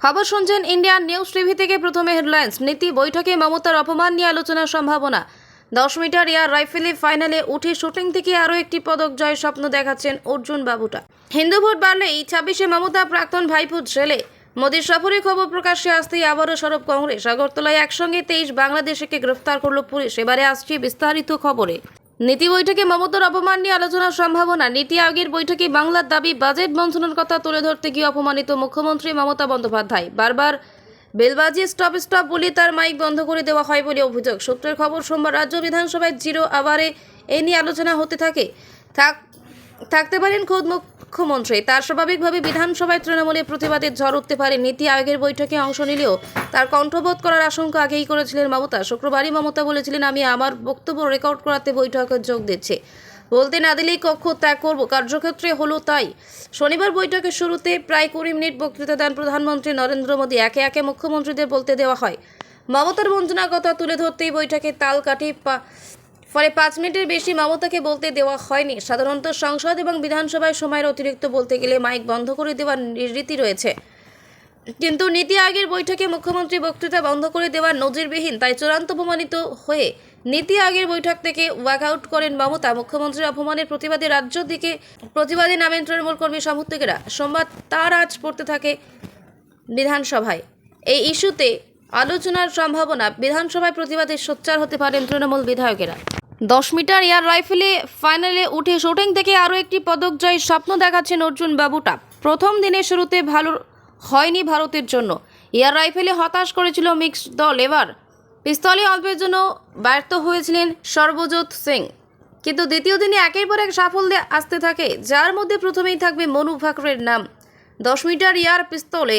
খবর শুনছেন Indian news TV থেকে। প্রথমে হেডলাইন্স। নীতি বৈঠকে মমতার অপমান নিয়ে আলোচনার সম্ভাবনা। 10 মিটার এয়ার রাইফেলে ফাইনালে উঠে শুটিং থেকে আরও একটি পদক জয়ের স্বপ্ন দেখাচ্ছেন অর্জুন বাবুটা। হিন্দু ভোট বাড়লেই 26শে মমতা প্রাক্তন ভাইপুত জেলে। মোদীর সফরে খবর প্রকাশ্যে আসতেই আবারও সরব কংগ্রেস। আগরতলায় একসঙ্গে 23 বাংলাদেশিকে গ্রেফতার করল পুলিশ। এবারে আসছে বিস্তারিত খবরে। নীতি বৈঠকে মমতার অপমান নিয়ে আলোচনার সম্ভাবনা। নীতি আয়োগের বৈঠকে বাংলার দাবি বাজেট বঞ্চনার কথা তুলে ধরতে গিয়ে অপমানিত মুখ্যমন্ত্রী মমতা বন্দ্যোপাধ্যায়। বারবার বেলবাজি স্টপ স্টপ বলে তার মাইক বন্ধ করে দেওয়া হয় বলে অভিযোগ। সূত্রের খবর, সোমবার রাজ্য বিধানসভায় জিরো আওয়ারে এ নিয়ে আলোচনা হতে থাকতে পারেন খোদ মুখ্যমন্ত্রী। তার স্বাভাবিকভাবে বিধানসভায় তৃণমূলের প্রতিবাদের ঝড় উঠতে পারে। নীতি আয়োগের বৈঠকে অংশ নিলেও তার কণ্ঠবোধ করার আশঙ্কা আগেই করেছিলেন মমতা। শুক্রবারই মমতা বলেছিলেন, আমি আমার বক্তব্য রেকর্ড করাতে বৈঠকে যোগ দিচ্ছি, বলতে না দিলেই কক্ষ ত্যাগ করব। কার্যক্ষেত্রে হলো তাই। শনিবার বৈঠকের শুরুতে প্রায় 20 মিনিট বক্তৃতা দেন প্রধানমন্ত্রী নরেন্দ্র মোদী। একে একে মুখ্যমন্ত্রীদের বলতে দেওয়া হয়। মমতার বঞ্চনার কথা তুলে ধরতেই বৈঠকে তাল কাটি। ফলে 5 মিনিটের বেশি মমতাকে বলতে দেওয়া হয়নি। সাধারণত সংসদ এবং বিধানসভায় সময়ের অতিরিক্ত বলতে গেলে মাইক বন্ধ করে দেওয়ার রীতি রয়েছে, কিন্তু নীতি আয়োগের বৈঠকে মুখ্যমন্ত্রী বক্তৃতা বন্ধ করে দেওয়ার নজিরবিহীন। তাই চূড়ান্ত অপমানিত হয়ে নীতি আয়োগের বৈঠক থেকে ওয়াকআউট করেন মমতা। মুখ্যমন্ত্রীর অপমানের প্রতিবাদে রাজ্য দিকে প্রতিবাদী নামেন তৃণমূল কর্মী সমর্থকেরা। সোমবার তার আজ পড়তে থাকে বিধানসভায়। এই ইস্যুতে আলোচনার সম্ভাবনা। বিধানসভায় প্রতিবাদে সোচ্চার হতে পারেন তৃণমূল বিধায়কেরা। 10 মিটার এয়ার রাইফেলে ফাইনালে উঠে শুটিং থেকে আরও একটি পদক জয়ের স্বপ্ন দেখাচ্ছেন অর্জুন বাবুটা। প্রথম দিনের শুরুতে ভালো হয়নি ভারতের জন্য। এয়ার রাইফেলে হতাশ করেছিল মিক্সড দল। এবার পিস্তলে অল্পের জন্য ব্যর্থ হয়েছিলেন সর্বজোৎ সিং, কিন্তু দ্বিতীয় দিনে একের পর এক সাফল্যে আসতে থাকে, যার মধ্যে প্রথমেই থাকবে মনু ভাকরের নাম। 10 মিটার এয়ার পিস্তলে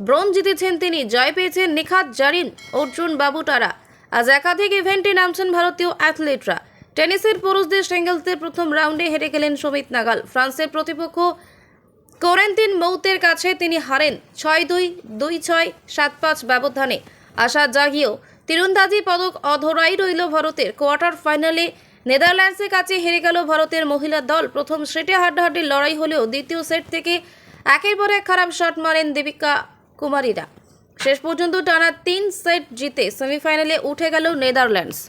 ব্রোঞ্জ জিতেছেন তিনি। জয় পেয়েছেন নিখাত জারিন অর্জুন বাবুটারা। আজ একাধিক ইভেন্টে নামছেন ভারতীয় অ্যাথলেটরা। টেনিসের পুরুষদের সিঙ্গলসের প্রথম রাউন্ডে হেরে গেলেন সুমিত নাগাল। ফ্রান্সের প্রতিপক্ষ কোরেন্তিন মৌতের কাছে তিনি হারেন 6-2, 2-6, 7-5 ব্যবধানে। আশা জাগিয়েও তীরন্দাজি পদক অধরাই রইল ভারতের। কোয়ার্টার ফাইনালে নেদারল্যান্ডসের কাছে হেরে গেল ভারতের মহিলা দল। প্রথম সেটে হাড্ডাহাড্ডি লড়াই হলেও দ্বিতীয় সেট থেকে একের পর এক খারাপ শট মারেন দীপিকা কুমারীরা। শেষ পর্যন্ত টানা 3 সেট জিতে সেমিফাইনালে উঠে গেল নেদারল্যান্ডস।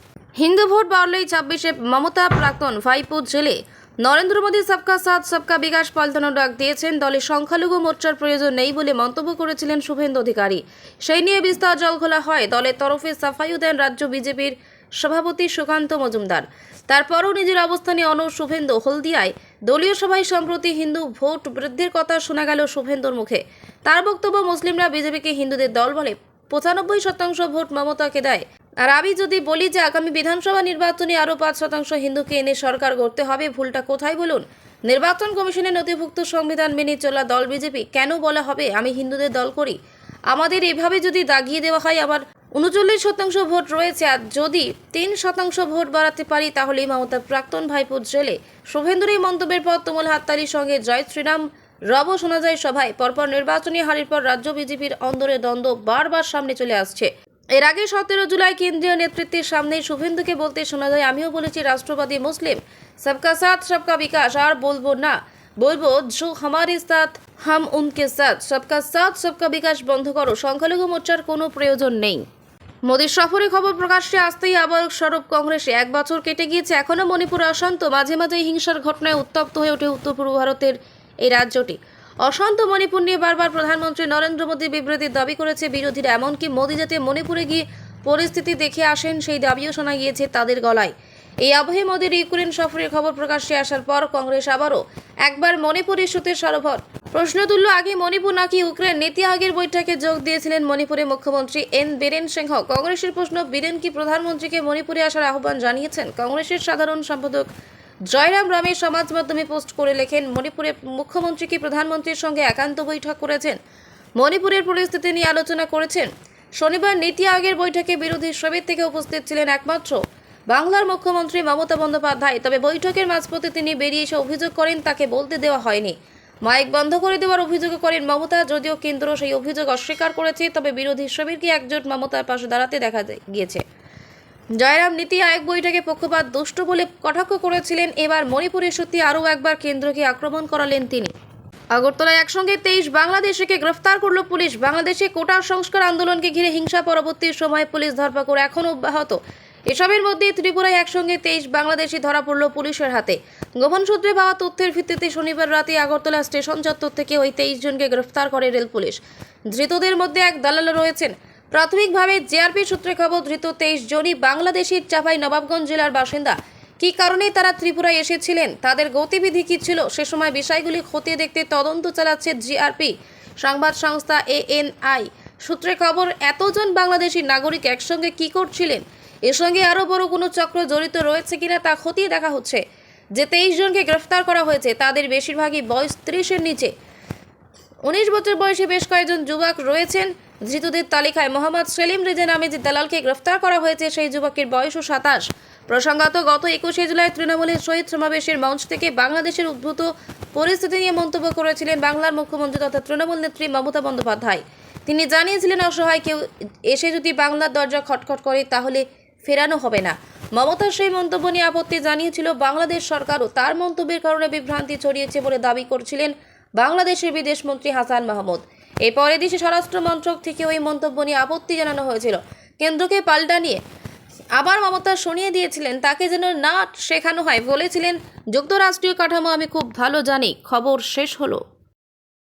হিন্দু ভোট বাড়লেই 26শে মমতা প্রাক্তন ভাইপুত জেলে। নরেন্দ্র মোদী সবকা সাথ সবকা বিকাশ পাল্টানোর ডাক দিয়েছেন। দলে সংখ্যালঘু মোর্চার প্রয়োজন নেই বলে মন্তব্য করেছিলেন শুভেন্দু অধিকারী। সেই নিয়ে বিস্তার জলঘোলা হয়। দলের তরফে সাফাইও দেন রাজ্য বিজেপির সভাপতি সুকান্ত মজুমদার। তারপরও নিজের অবস্থানে অনড় শুভেন্দু। হলদিয়ায় দলীয় সভায় সম্প্রতি হিন্দু ভোট বৃদ্ধির কথা শোনা গেল শুভেন্দুর মুখে। তার বক্তব্য, মুসলিমরা বিজেপিকে হিন্দুদের দল বলে। 95% ভোট মমতাকে দেয়। আর আমি যদি বলি যে আগামী বিধানসভা নির্বাচনে আরও 5% হিন্দুকে এনে সরকার গড়তে হবে, ভুলটা কোথায় বলুন? নির্বাচন কমিশনের নথিভুক্ত সংবিধান মেনে চলা দল বিজেপি। কেন বলা হবে আমি হিন্দুদের দল করি? আমাদের এভাবে যদি দাগিয়ে দেওয়া হয়, আমার 39% ভোট রয়েছে, আর যদি 3% ভোট বাড়াতে পারি তাহলেই মমতার প্রাক্তন ভাইপুত জেলে। শুভেন্দুর এই মন্তব্যের পর তুমুল হাততালির সঙ্গে জয় শ্রীরাম রব শোনা যায় সভায়। পরপর নির্বাচনী হারের পর রাজ্য বিজেপির অন্দরে দ্বন্দ্ব বারবার সামনে চলে আসছে। এর আগে 17 জুলাই কেন্দ্রীয় নেতৃত্বের সামনে শুভেন্দুকে বলতে শোনা যায়, আমিও বলেছি রাষ্ট্রবাদী মুসলিম, সবকা সাথ সবকা বিকাশ। আর বলবো না, বলবো जो हमारे साथ हम उनके साथ। সবকা সাথ সবকা বিকাশ বন্ধ করো। সংখ্যালঘু মোর্চার কোনো প্রয়োজন নেই। মোদীর সফরে খবর প্রকাশ্যে আসতেই আবার সরব কংগ্রেসে। 1 বছর কেটে গিয়েছে, এখনও মণিপুর অশান্ত। মাঝে মাঝে হিংসার ঘটনায় উত্তপ্ত হয়ে ওঠে উত্তর পূর্ব ভারতের এই রাজ্যটি। অশান্ত মণিপুর নিয়ে বারবার প্রধানমন্ত্রী নরেন্দ্র মোদী বিবৃতির দাবি করেছে বিরোধীরা। এমনকি মোদী যাতে মণিপুরে গিয়ে পরিস্থিতি দেখে আসেন, সেই দাবিও শোনা গিয়েছে তাদের গলায়। এই আবহে মোদীর ইউক্রেন সফরের খবর প্রকাশ্যে আসার পর কংগ্রেস আবারও একবার মণিপুর ইস্যুতে সরব হন। প্রশ্ন তুলল, আগে মণিপুর নাকি ইউক্রেন? নীতি আয়োগের বৈঠকে যোগ দিয়েছিলেন মণিপুরের মুখ্যমন্ত্রী এন বীরেন সিংহ। কংগ্রেসের প্রশ্ন, বীরেন কি প্রধানমন্ত্রীকে মণিপুরে আসার আহ্বান জানিয়েছেন? কংগ্রেসের সাধারণ সম্পাদক জয়রাম রামের সমাজ মাধ্যমে পোস্ট করে লেখেন, মণিপুরের মুখ্যমন্ত্রী কি প্রধানমন্ত্রীর সঙ্গে একান্ত বৈঠক করেছেন? মণিপুরের পরিস্থিতি নিয়ে আলোচনা করেছেন? শনিবার নীতি আয়োগের বৈঠকে বিরোধী শিবির থেকে উপস্থিত ছিলেন একমাত্র বাংলার মুখ্যমন্ত্রী মমতা বন্দ্যোপাধ্যায়। তবে বৈঠকের মাঝপথে তিনি বেরিয়ে এসে অভিযোগ করেন তাকে বলতে দেওয়া হয়নি। মাইক বন্ধ করে দেওয়ার অভিযোগ করেন মমতা। যদিও কেন্দ্র সেই অভিযোগ অস্বীকার করেছে, তবে বিরোধী শিবিরকে একজোট মমতার পাশে দাঁড়াতে দেখা গিয়েছে। জয়রাম নীতি আয়োগ বৈঠকে পক্ষপাত দুষ্ট বলে কটাক্ষ করেছিলেন। এবার মণিপুরের সত্যি আরও একবার কেন্দ্রকে আক্রমণ করালেন তিনি। আগরতলায় একসঙ্গে 23 বাংলাদেশিকে গ্রেফতার করল পুলিশ। বাংলাদেশে কোটা সংস্কার আন্দোলনকে ঘিরে হিংসা পরবর্তী সময়ে পুলিশ ধরপাকড় এখনও অব্যাহত। এসবের মধ্যে ত্রিপুরায় একসঙ্গে 23 বাংলাদেশি ধরা পড়ল পুলিশের হাতে। গোপন সূত্রে পাওয়া তথ্যের ভিত্তিতে শনিবার রাতে আগরতলা স্টেশন চত্বর থেকে ওই 23 জনকে গ্রেফতার করে রেল পুলিশ। ধৃতদের মধ্যে এক দালাল রয়েছেন। প্রাথমিকভাবে জেআরপি সূত্রে খবর, ধৃত 23 জনই বাংলাদেশের চাঁপাই নবাবগঞ্জ জেলার বাসিন্দা। কী কারণে তারা ত্রিপুরায় এসেছিলেন, তাদের গতিবিধি কী ছিল, সে সময় বিষয়গুলি খতিয়ে দেখতে তদন্ত চালাচ্ছে জিআরপি। সংবাদ সংস্থা এএনআই সূত্রে খবর, এতজন বাংলাদেশি নাগরিক একসঙ্গে কী করছিলেন, এর সঙ্গে আরও বড় কোনো চক্র জড়িত রয়েছে কিনা তা খতিয়ে দেখা হচ্ছে। যে 23 জনকে গ্রেফতার করা হয়েছে তাদের বেশিরভাগই বয়স 30-এর নিচে। 19 বছর বয়সী বেশ কয়েকজন যুবক রয়েছেন। ধৃতদের তালিকায় মোহাম্মদ সেলিম রেজা নামে যে দালালকে গ্রেফতার করা হয়েছে সেই যুবকের বয়সও 27। প্রসঙ্গত, গত 21শে জুলাই তৃণমূলের শহীদ সমাবেশের মঞ্চ থেকে বাংলাদেশের উদ্ভূত পরিস্থিতি নিয়ে মন্তব্য করেছিলেন বাংলার মুখ্যমন্ত্রী তথা তৃণমূল নেত্রী মমতা বন্দ্যোপাধ্যায়। তিনি জানিয়েছিলেন, অসহায় কেউ এসে যদি বাংলার দরজা খটখট করে তাহলে ফেরানো হবে না। মমতার সেই মন্তব্য নিয়ে আপত্তি জানিয়েছিল বাংলাদেশ সরকারও। তার মন্তব্যের কারণে বিভ্রান্তি ছড়িয়েছে বলে দাবি করছিলেন বাংলাদেশের বিদেশমন্ত্রী হাসান মাহমুদ। এরপরে দেশে স্বরাষ্ট্র মন্ত্রক থেকে ওই মন্তব্য নিয়ে আপত্তি জানানো হয়েছিল। কেন্দ্রকে পাল্টা নিয়ে আবার মমতা শুনিয়ে দিয়েছিলেন, তাকে যেন না শেখানো হয়। বলেছিলেন, যুক্তরাষ্ট্রীয় কাঠামো আমি খুব ভালো জানি। খবর শেষ হলো।